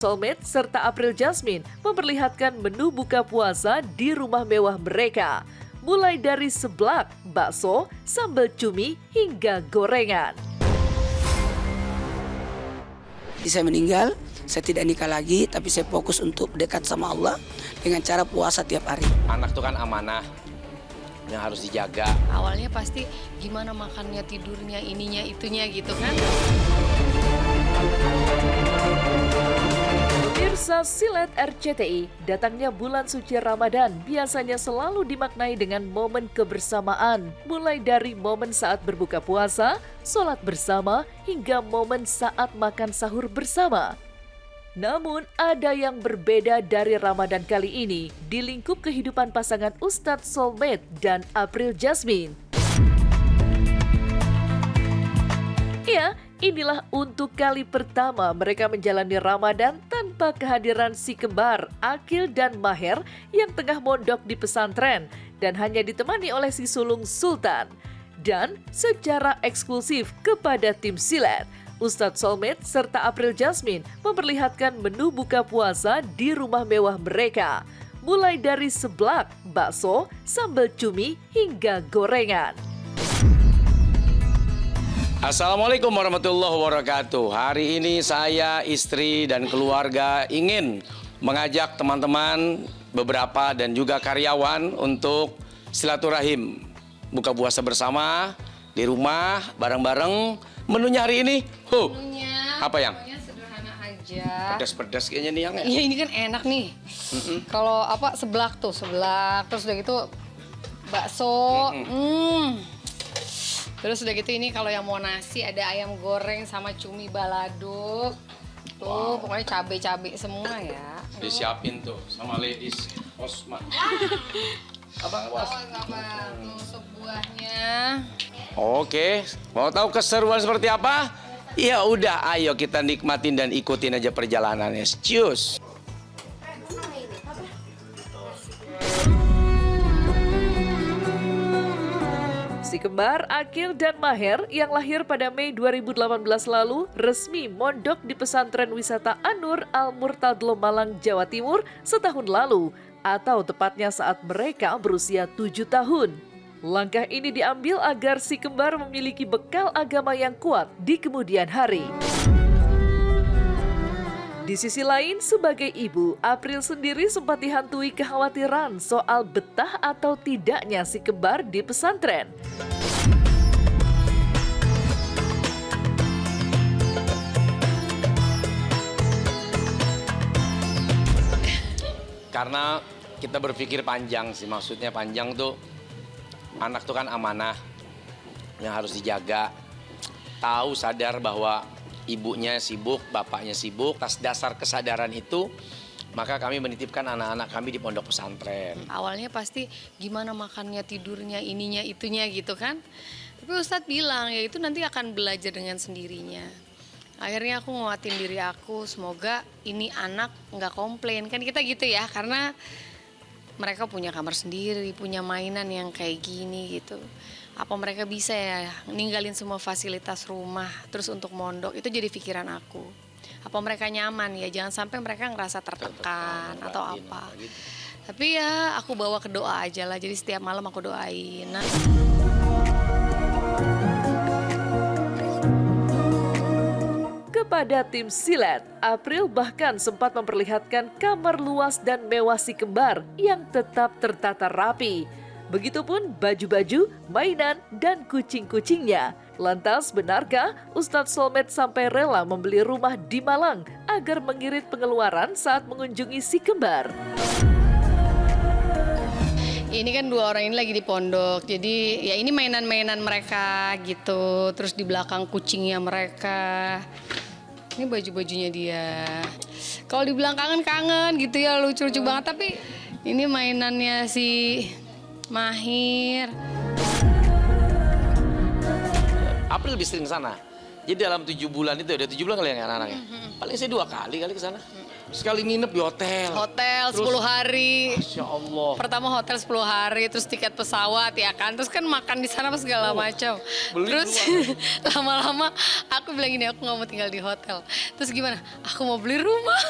Soulmate serta April Jasmine memperlihatkan menu buka puasa di rumah mewah mereka. Mulai dari seblak, bakso, sambal cumi, hingga gorengan. Saya meninggal, saya tidak nikah lagi, tapi saya fokus untuk dekat sama Allah dengan cara puasa tiap hari. Anak itu kan amanah yang harus dijaga. Awalnya pasti gimana makannya, tidurnya, ininya, itunya gitu kan. Pemirsa Silet RCTI, datangnya bulan suci Ramadan biasanya selalu dimaknai dengan momen kebersamaan. Mulai dari momen saat berbuka puasa, sholat bersama, hingga momen saat makan sahur bersama. Namun ada yang berbeda dari Ramadan kali ini di lingkup kehidupan pasangan Ustadz Soulmate dan April Jasmine. Ya, inilah untuk kali pertama mereka menjalani Ramadan tanpa kehadiran si kembar Akil dan Maher yang tengah mondok di pesantren dan hanya ditemani oleh si sulung Sultan. Dan secara eksklusif kepada tim Silet, Ustadz Soulmate serta April Jasmine memperlihatkan menu buka puasa di rumah mewah mereka. Mulai dari seblak, bakso, sambal cumi, hingga gorengan. Assalamualaikum warahmatullahi wabarakatuh. Hari ini saya, istri, dan keluarga ingin mengajak teman-teman, beberapa dan juga karyawan untuk silaturahim. Buka puasa bersama, di rumah, bareng-bareng. Menunya hari ini, Menunya apa yang? pokoknya sederhana aja. Pedas-pedas kayaknya nih yang ya. Iya ini kan enak nih. Kalau apa seblak, terus udah gitu bakso. Terus udah gitu ini kalau yang mau nasi ada ayam goreng sama cumi balado. Tuh pokoknya cabai-cabai semua ya. Disiapin tuh sama ladies Osman. Abang awas. Apa tuh sebuahnya. Oke, mau tahu keseruan seperti apa? Ya udah, ayo kita nikmatin dan ikutin aja perjalanannya. Cius. Si kembar Akil dan Maher yang lahir pada Mei 2018 lalu resmi mondok di pesantren wisata An-Nur Al-Murtadlo Malang, Jawa Timur setahun lalu, atau tepatnya saat mereka berusia 7 tahun. Langkah ini diambil agar si kembar memiliki bekal agama yang kuat di kemudian hari. Di sisi lain, sebagai ibu, April sendiri sempat dihantui kekhawatiran soal betah atau tidaknya si kembar di pesantren. Karena kita berpikir panjang sih, maksudnya panjang tuh anak tuh kan amanah yang harus dijaga. Tahu sadar bahwa ibunya sibuk, bapaknya sibuk. Atas dasar kesadaran itu, maka kami menitipkan anak-anak kami di pondok pesantren. Awalnya pasti gimana makannya, tidurnya, ininya, itunya gitu kan. Tapi Ustadz bilang ya itu nanti akan belajar dengan sendirinya. Akhirnya aku nguatin diri aku, semoga ini anak nggak komplain. Kan kita gitu ya, karena mereka punya kamar sendiri, punya mainan yang kayak gini gitu. Apa mereka bisa ya ninggalin semua fasilitas rumah terus untuk mondok, itu jadi pikiran aku. Apa mereka nyaman ya, jangan sampai mereka ngerasa tertekan atau apa. Gitu. Tapi ya aku bawa ke doa aja lah, jadi setiap malam aku doain. Nah. Kepada tim Silet, April bahkan sempat memperlihatkan kamar luas dan mewah si kembar yang tetap tertata rapi. Begitupun baju-baju, mainan, dan kucing-kucingnya. Lantas benarkah Ustadz Soulmate sampai rela membeli rumah di Malang agar mengirit pengeluaran saat mengunjungi si kembar? Ini kan dua orang ini lagi di pondok, jadi ya ini mainan-mainan mereka gitu. Terus di belakang kucingnya mereka. Ini baju-bajunya dia. Kalau dibilang kangen-kangen gitu ya, lucu-lucu banget. Tapi ini mainannya si Mahir. April lebih sering sana. Jadi dalam 7 bulan itu, udah 7 bulan kali ya anak-anak ya? Paling saya 2 kali ke sana. Sekali nginep di hotel. Hotel Terus, 10 hari. Masya Allah. Pertama hotel 10 hari, terus tiket pesawat ya kan. Terus kan makan di sana segala macam. beli Terus lama-lama aku bilang gini, aku nggak mau tinggal di hotel. Terus gimana? Aku mau beli rumah.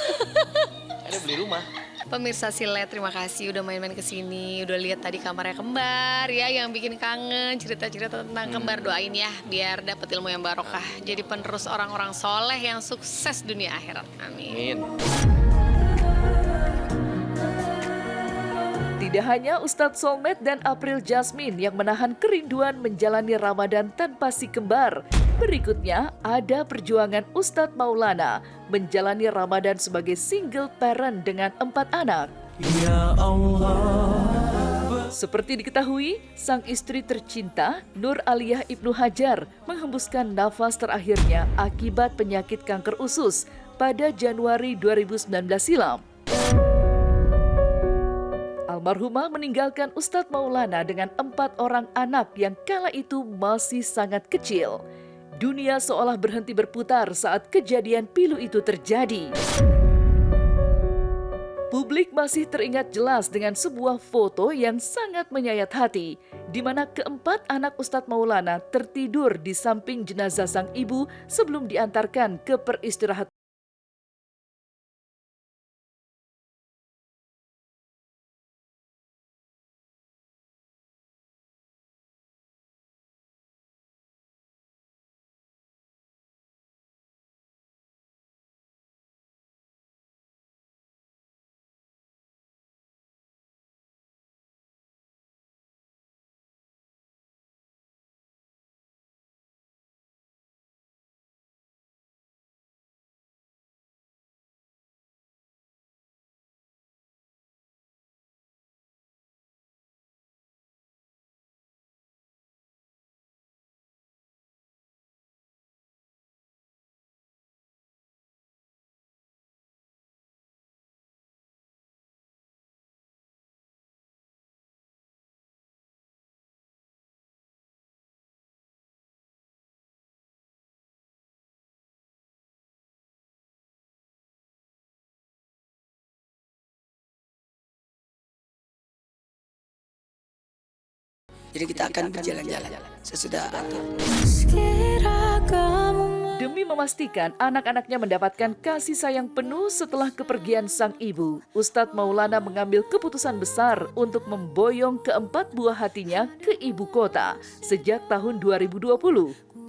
Ada beli rumah. Pemirsa Sile, terima kasih udah main-main ke sini, udah lihat tadi kamarnya kembar ya, yang bikin kangen cerita-cerita tentang kembar. Doain ya biar dapat ilmu yang barokah, jadi penerus orang-orang soleh yang sukses dunia akhirat. Amin. Amin. Tidak hanya Ustadz Solmed dan April Jasmine yang menahan kerinduan menjalani Ramadan tanpa si kembar. Berikutnya ada perjuangan Ustadz Maulana menjalani Ramadan sebagai single parent dengan 4 anak. Ya Allah. Seperti diketahui, sang istri tercinta Nur Aliyah Ibnu Hajar menghembuskan nafas terakhirnya akibat penyakit kanker usus pada Januari 2019 silam. Almarhumah meninggalkan Ustadz Maulana dengan 4 orang anak yang kala itu masih sangat kecil. Dunia seolah berhenti berputar saat kejadian pilu itu terjadi. Publik masih teringat jelas dengan sebuah foto yang sangat menyayat hati, di mana keempat anak Ustadz Maulana tertidur di samping jenazah sang ibu sebelum diantarkan ke peristirahatan. Jadi kita akan berjalan-jalan sesudah atur. Demi memastikan anak-anaknya mendapatkan kasih sayang penuh setelah kepergian sang ibu, Ustadz Maulana mengambil keputusan besar untuk memboyong keempat buah hatinya ke ibu kota sejak tahun 2020.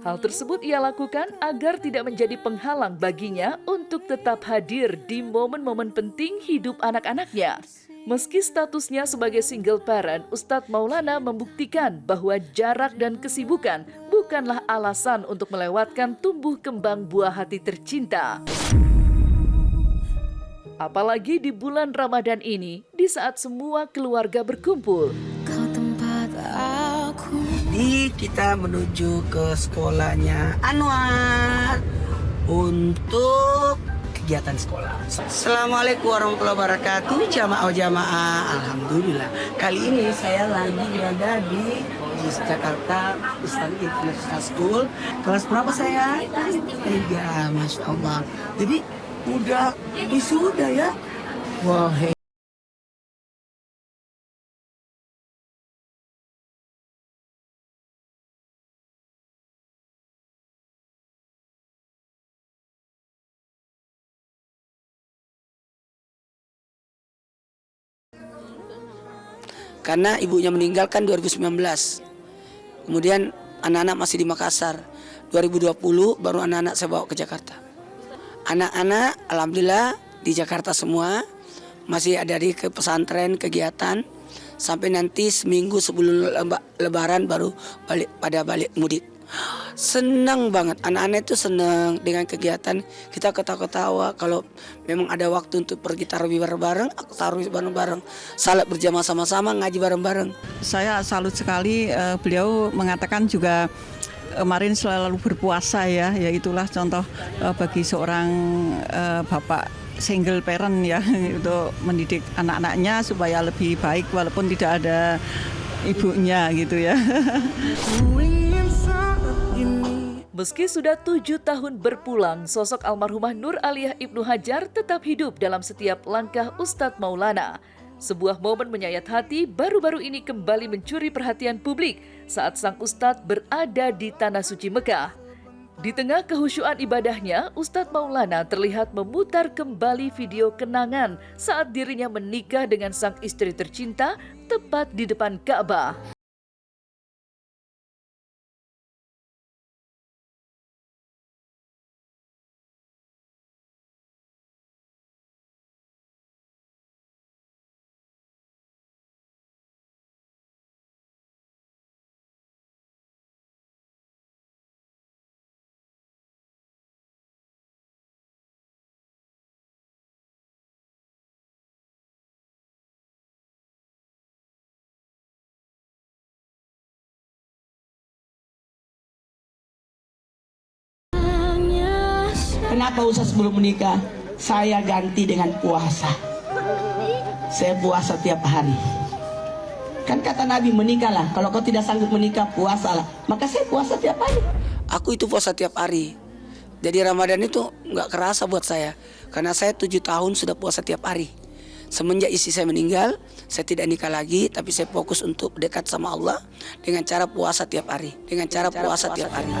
Hal tersebut ia lakukan agar tidak menjadi penghalang baginya untuk tetap hadir di momen-momen penting hidup anak-anaknya. Meski statusnya sebagai single parent, Ustadz Maulana membuktikan bahwa jarak dan kesibukan bukanlah alasan untuk melewatkan tumbuh kembang buah hati tercinta. Apalagi di bulan Ramadan ini, di saat semua keluarga berkumpul. Jadi kita menuju ke sekolahnya Anwar untuk kegiatan sekolah. Assalamualaikum warahmatullahi wabarakatuh. Jamaah. Alhamdulillah. Kali ini saya lagi berada di Jakarta Islamic International School. Kelas berapa saya? 3. Masya Allah. Jadi udah wisuda ya. Wah. Karena ibunya meninggal kan 2019. Kemudian anak-anak masih di Makassar. 2020 baru anak-anak saya bawa ke Jakarta. Anak-anak alhamdulillah di Jakarta semua. Masih ada di ke pesantren kegiatan. Sampai nanti seminggu sebelum lebaran baru balik mudik. Senang banget, anak-anak itu senang dengan kegiatan. Kita ketawa-ketawa kalau memang ada waktu untuk pergi tarawih bareng-bareng, aku tarawih bareng-bareng, salat berjamaah sama-sama, ngaji bareng-bareng. Saya salut sekali, beliau mengatakan juga kemarin selalu berpuasa ya itulah contoh bagi seorang bapak single parent ya untuk mendidik anak-anaknya supaya lebih baik walaupun tidak ada ibunya gitu ya. Meski sudah 7 tahun berpulang, sosok almarhumah Nur Aliyah Ibnu Hajar tetap hidup dalam setiap langkah Ustadz Maulana. Sebuah momen menyayat hati baru-baru ini kembali mencuri perhatian publik saat sang Ustadz berada di Tanah Suci Mekah. Di tengah kehusyuan ibadahnya, Ustadz Maulana terlihat memutar kembali video kenangan saat dirinya menikah dengan sang istri tercinta tepat di depan Ka'bah. Kenapa Ustaz sebelum menikah? Saya ganti dengan puasa. Saya puasa tiap hari. Kan kata Nabi, menikahlah. Kalau kau tidak sanggup menikah, puasalah. Maka saya puasa tiap hari. Aku itu puasa tiap hari. Jadi Ramadan itu nggak kerasa buat saya. Karena saya 7 tahun sudah puasa tiap hari. Semenjak istri saya meninggal, saya tidak nikah lagi. Tapi saya fokus untuk dekat sama Allah dengan cara puasa tiap hari. Dengan cara puasa tiap hari.